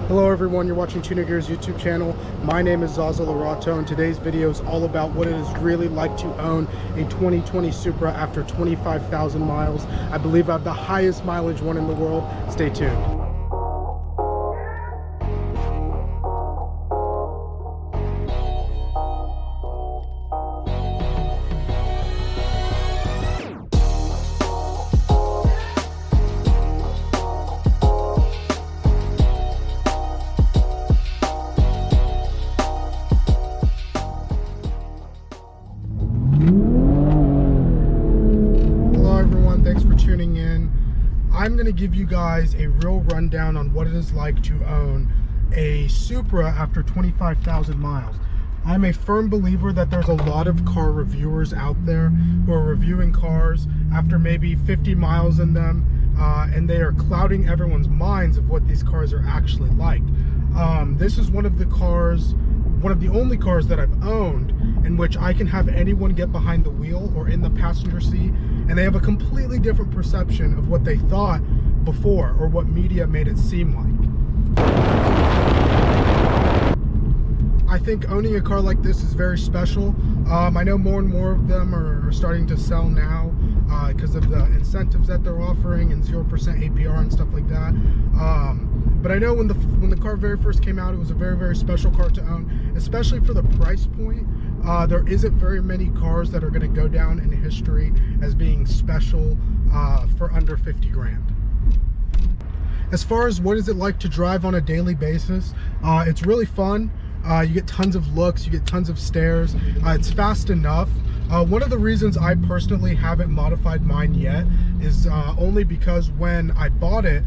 Hello everyone, you're watching Tunergear's YouTube channel. My name is Zaza Lorato and today's video is all about what it is really like to own a 2020 Supra after 25,000 miles. I believe I have the highest mileage one in the world. Stay tuned. Tuning in. I'm going to give you guys a real rundown on what it is like to own a Supra after 25,000 miles. I'm a firm believer that there's a lot of car reviewers out there who are reviewing cars after maybe 50 miles in them, and they are clouding everyone's minds of what these cars are actually like. This is one of the only cars that I've owned in which I can have anyone get behind the wheel or in the passenger seat, and they have a completely different perception of what they thought before or what media made it seem like. I think owning a car like this is very special. I know more and more of them are starting to sell now because of the incentives that they're offering and 0% APR and stuff like that. But I know when the car very first came out, it was a very, very special car to own, especially for the price point. There isn't very many cars that are going to go down in history as being special for under 50 grand. As far as what is it like to drive on a daily basis, it's really fun. You get tons of looks, you get tons of stares. It's fast enough. One of the reasons I personally haven't modified mine yet is only because when I bought it,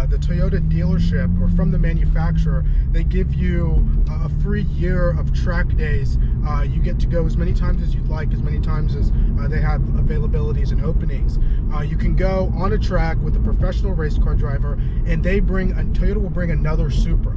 the Toyota dealership or from the manufacturer, they give you a free year of track days. You get to go as many times as you'd like, as many times as they have availabilities and openings. You can go on a track with a professional race car driver, and Toyota will bring another Supra,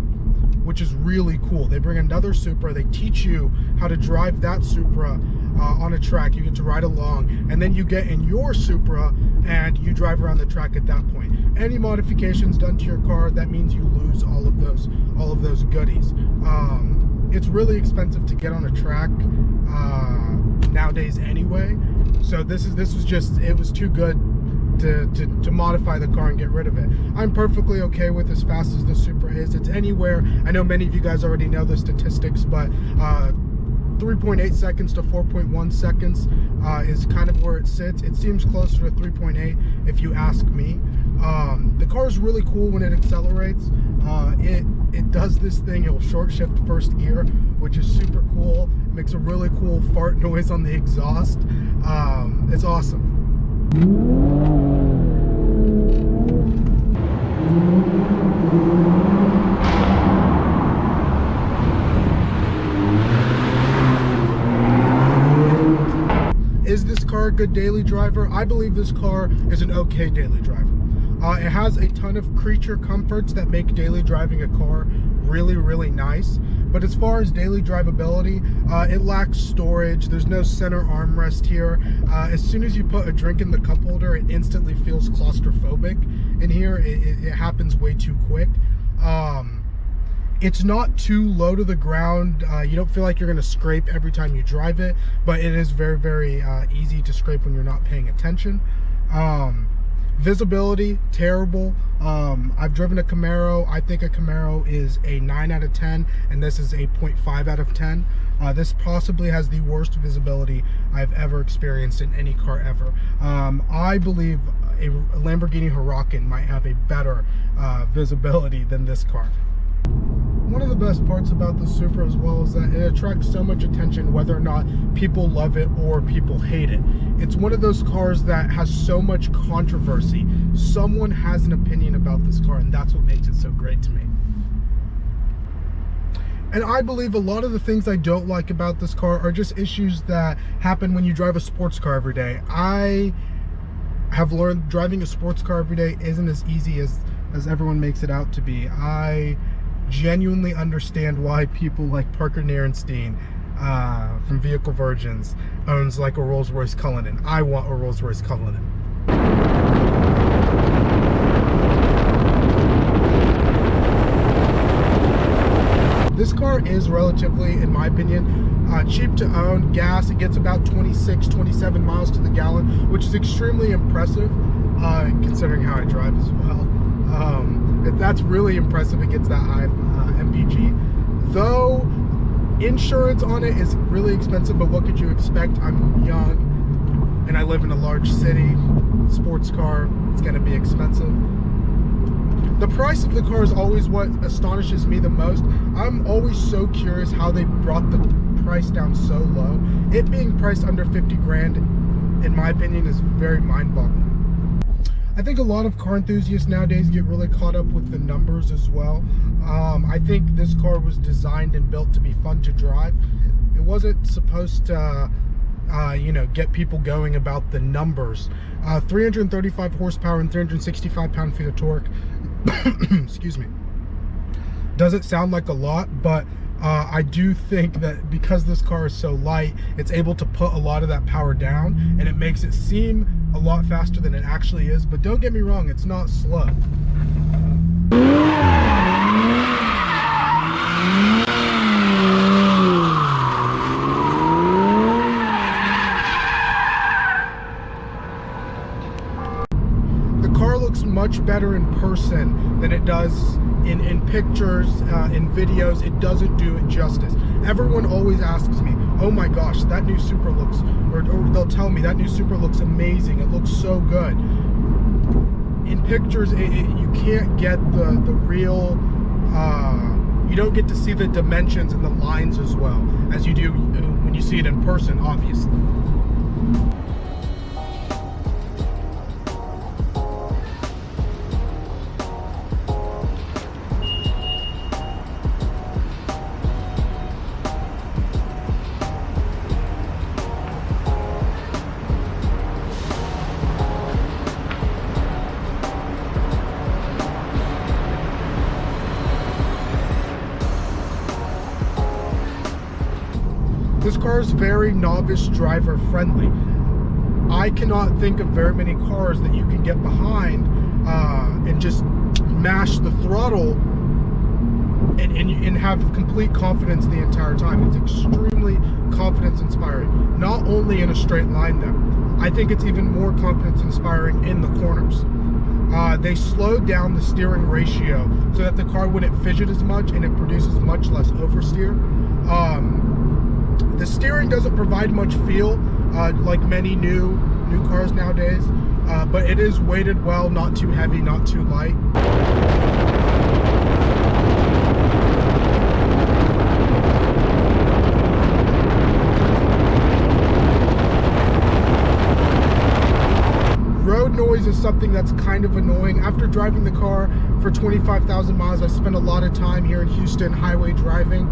which is really cool. They bring another Supra, they teach you how to drive that Supra on a track. You get to ride along, and then you get in your Supra and you drive around the track at that point. Any modifications done to your car, that means you lose all of those goodies. It's really expensive to get on a track nowadays anyway, so it was too good to modify the car and get rid of it. I'm perfectly okay with as fast as the Supra is. It's anywhere, I know many of you guys already know the statistics, but 3.8 seconds to 4.1 seconds is kind of where it sits. It seems closer to 3.8 if you ask me. The car is really cool when it accelerates. It does this thing, it'll short shift first gear, which is super cool. It makes a really cool fart noise on the exhaust. It's awesome. Is this car a good daily driver? I believe this car is an okay daily driver. It has a ton of creature comforts that make daily driving a car really, really nice. But as far as daily drivability, it lacks storage. There's no center armrest here. As soon as you put a drink in the cup holder, it instantly feels claustrophobic. In here, it happens way too quick. It's not too low to the ground. You don't feel like you're going to scrape every time you drive it, but it is very, very easy to scrape when you're not paying attention. Visibility, terrible. I've driven a Camaro. I think a Camaro is a 9 out of 10, and this is a 0.5 out of 10. This possibly has the worst visibility I've ever experienced in any car ever. I believe a Lamborghini Huracan might have a better visibility than this car. One of the best parts about the Supra as well is that it attracts so much attention whether or not people love it or people hate it. It's one of those cars that has so much controversy. Someone has an opinion about this car, and that's what makes it so great to me. And I believe a lot of the things I don't like about this car are just issues that happen when you drive a sports car every day. I have learned driving a sports car every day isn't as easy as everyone makes it out to be. I genuinely understand why people like Parker Nierenstein from Vehicle Virgins owns like a Rolls-Royce Cullinan. I want a Rolls-Royce Cullinan. car is relatively, in my opinion, cheap to own. Gas, it gets about 26, 27 miles to the gallon, which is extremely impressive, considering how I drive as well. That's really impressive. It gets that high MPG. Though insurance on it is really expensive, but what could you expect? I'm young and I live in a large city. Sports car, it's going to be expensive. The price of the car is always what astonishes me the most. I'm always so curious how they brought the price down so low. It being priced under 50 grand, in my opinion, is very mind-boggling. I think a lot of car enthusiasts nowadays get really caught up with the numbers as well. I think this car was designed and built to be fun to drive. It wasn't supposed to, you know, get people going about the numbers. 335 horsepower and 365 pound-feet of torque. Excuse me. Doesn't sound like a lot, but I do think that because this car is so light, it's able to put a lot of that power down, and it makes it seem a lot faster than it actually is. But don't get me wrong, it's not slow. The car looks much better in person than it does in pictures, in videos. It doesn't do it justice. Everyone always asks me, oh my gosh, that new Supra looks, or they'll tell me that new Supra looks amazing, it looks so good. In pictures, you can't get the real, you don't get to see the dimensions and the lines as well as you do when you see it in person, obviously. This car is very novice driver friendly. I cannot think of very many cars that you can get behind and just mash the throttle and have complete confidence the entire time. It's extremely confidence inspiring. Not only in a straight line though. I think it's even more confidence inspiring in the corners. They slowed down the steering ratio so that the car wouldn't fidget as much and it produces much less oversteer. The steering doesn't provide much feel, like many new cars nowadays, but it is weighted well, not too heavy, not too light. Road noise is something that's kind of annoying. After driving the car for 25,000 miles, I spent a lot of time here in Houston highway driving.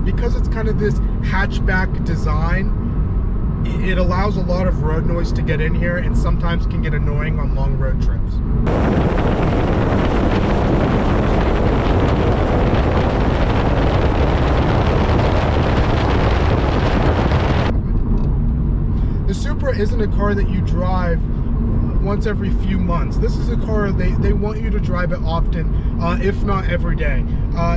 Because it's kind of this hatchback design, it allows a lot of road noise to get in here and sometimes can get annoying on long road trips. The Supra isn't a car that you drive once every few months. This is a car they want you to drive it often, if not every day.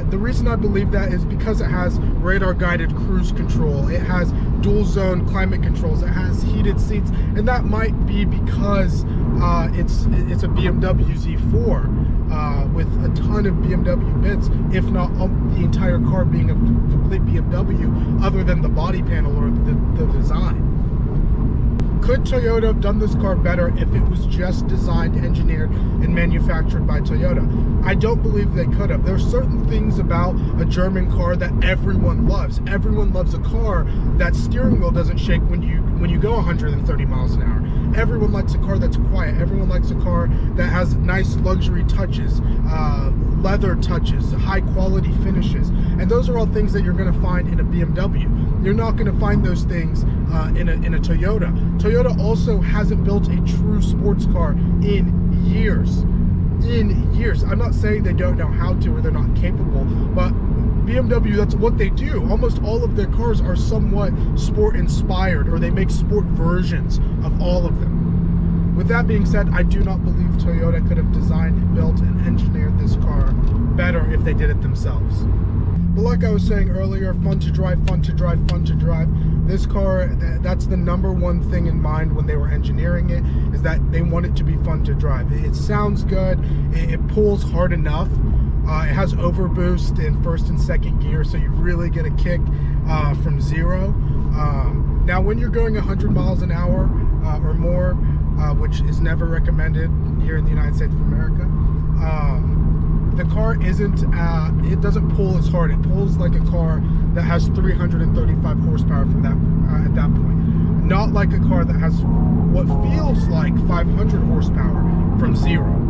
The reason I believe that is because it has radar guided cruise control, it has dual zone climate controls, it has heated seats, and that might be because it's a BMW Z4 with a ton of BMW bits, if not the entire car being a complete BMW, other than the body panel or the design. Could Toyota have done this car better if it was just designed, engineered, and manufactured by Toyota? I don't believe they could have. There are certain things about a German car that everyone loves. Everyone loves a car that steering wheel doesn't shake when you go 130 miles an hour. Everyone likes a car that's quiet. Everyone likes a car that has nice luxury touches, leather touches, high quality finishes. And those are all things that you're going to find in a BMW. You're not going to find those things in a Toyota. Toyota also hasn't built a true sports car in years. I'm not saying they don't know how to or they're not capable, but BMW, that's what they do. Almost all of their cars are somewhat sport inspired, or they make sport versions of all of them. With that being said, I do not believe Toyota could have designed, built, and engineered this car better if they did it themselves. But like I was saying earlier, fun to drive, fun to drive, fun to drive. This car, that's the #1 thing in mind when they were engineering it, is that they want it to be fun to drive. It sounds good, it pulls hard enough. It has overboost in first and second gear, so you really get a kick from zero. Now when you're going 100 miles an hour or more, which is never recommended here in the United States of America, the car it doesn't pull as hard. It pulls like a car that has 335 horsepower from that at that point. Not like a car that has what feels like 500 horsepower from zero.